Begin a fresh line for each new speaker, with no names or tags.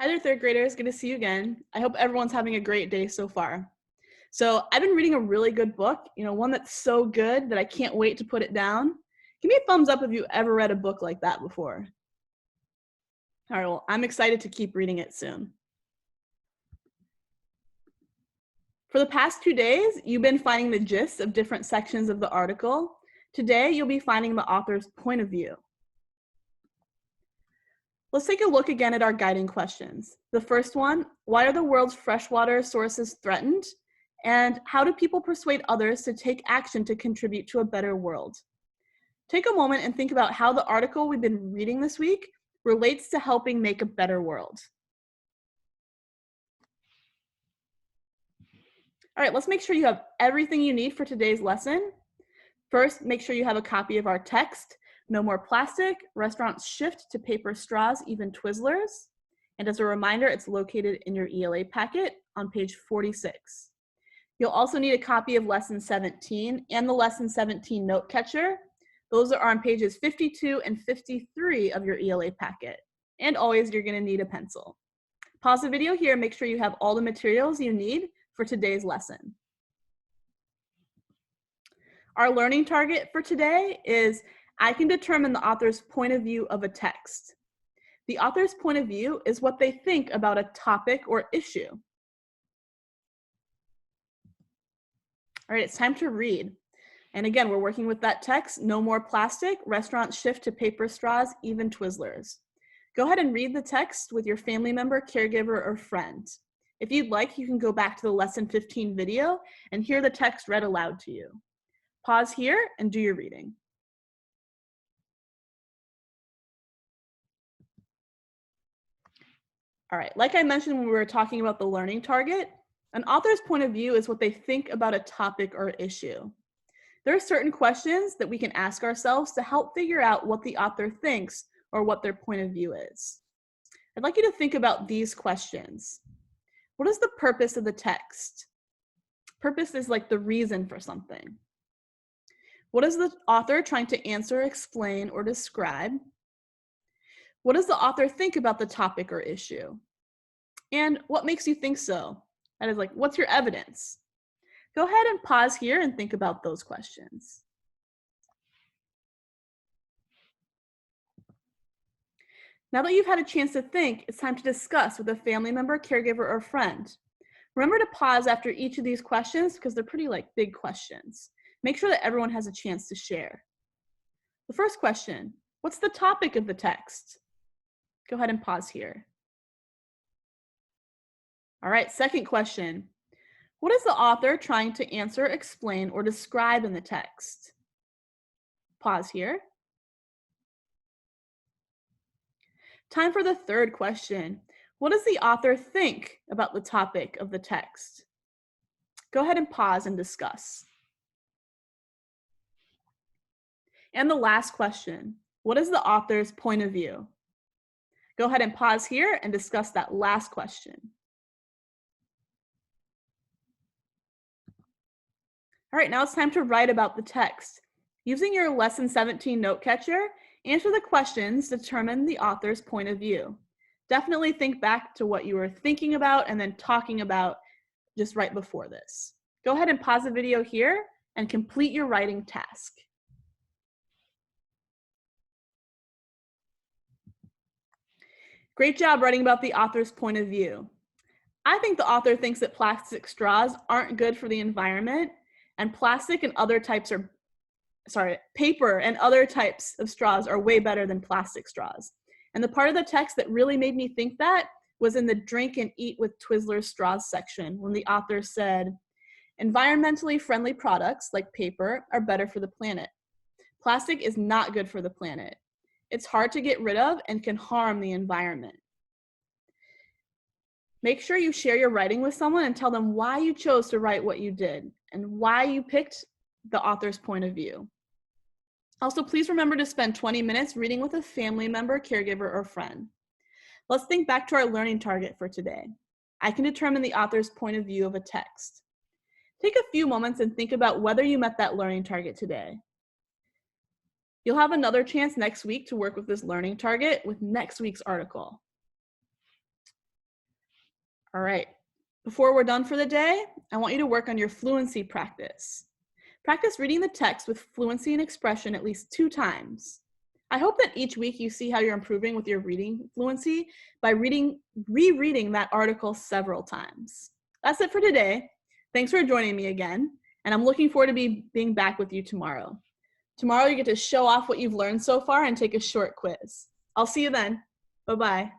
Hi there, third graders. Good to see you again. I hope everyone's having a great day so far. So I've been reading a really good book, one that's so good that I can't wait to put it down. Give me a thumbs up if you ever read a book like that before. All right, well, I'm excited to keep reading it soon. For the past 2 days, you've been finding the gist of different sections of the article. Today, you'll be finding the author's point of view. Let's take a look again at our guiding questions. The first one, why are the world's freshwater sources threatened? And how do people persuade others to take action to contribute to a better world? Take a moment and think about how the article we've been reading this week relates to helping make a better world. All right, let's make sure you have everything you need for today's lesson. First, make sure you have a copy of our text, No More Plastic, Restaurants Shift to Paper Straws, Even Twizzlers. And as a reminder, it's located in your ELA packet on page 46. You'll also need a copy of Lesson 17 and the Lesson 17 note catcher. Those are on pages 52 and 53 of your ELA packet. And always, you're going to need a pencil. Pause the video here and make sure you have all the materials you need for today's lesson. Our learning target for today is I can determine the author's point of view of a text. The author's point of view is what they think about a topic or issue. All right, it's time to read. And again, we're working with that text, No More Plastic, Restaurants Shift to Paper Straws, Even Twizzlers. Go ahead and read the text with your family member, caregiver, or friend. If you'd like, you can go back to the Lesson 15 video and hear the text read aloud to you. Pause here and do your reading. All right, like I mentioned when we were talking about the learning target, an author's point of view is what they think about a topic or issue. There are certain questions that we can ask ourselves to help figure out what the author thinks or what their point of view is. I'd like you to think about these questions. What is the purpose of the text? Purpose is like the reason for something. What is the author trying to answer, explain, or describe? What does the author think about the topic or issue? And what makes you think so? That is like, what's your evidence? Go ahead and pause here and think about those questions. Now that you've had a chance to think, it's time to discuss with a family member, caregiver, or friend. Remember to pause after each of these questions because they're pretty big questions. Make sure that everyone has a chance to share. The first question, what's the topic of the text? Go ahead and pause here. All right, second question. What is the author trying to answer, explain, or describe in the text? Pause here. Time for the third question. What does the author think about the topic of the text? Go ahead and pause and discuss. And the last question, what is the author's point of view? Go ahead and pause here and discuss that last question. All right, now it's time to write about the text. Using your Lesson 17 note catcher, answer the questions to determine the author's point of view. Definitely think back to what you were thinking about and then talking about just right before this. Go ahead and pause the video here and complete your writing task. Great job writing about the author's point of view. I think the author thinks that plastic straws aren't good for the environment, and paper and other types of straws are way better than plastic straws. And the part of the text that really made me think that was in the drink and eat with Twizzlers straws section when the author said, environmentally friendly products like paper are better for the planet. Plastic is not good for the planet. It's hard to get rid of and can harm the environment. Make sure you share your writing with someone and tell them why you chose to write what you did and why you picked the author's point of view. Also, please remember to spend 20 minutes reading with a family member, caregiver, or friend. Let's think back to our learning target for today. I can determine the author's point of view of a text. Take a few moments and think about whether you met that learning target today. You'll have another chance next week to work with this learning target with next week's article. All right. Before we're done for the day, I want you to work on your fluency practice. Practice reading the text with fluency and expression at least 2 times. I hope that each week you see how you're improving with your reading fluency by rereading that article several times. That's it for today. Thanks for joining me again, and I'm looking forward to being back with you tomorrow. Tomorrow you get to show off what you've learned so far and take a short quiz. I'll see you then. Bye-bye.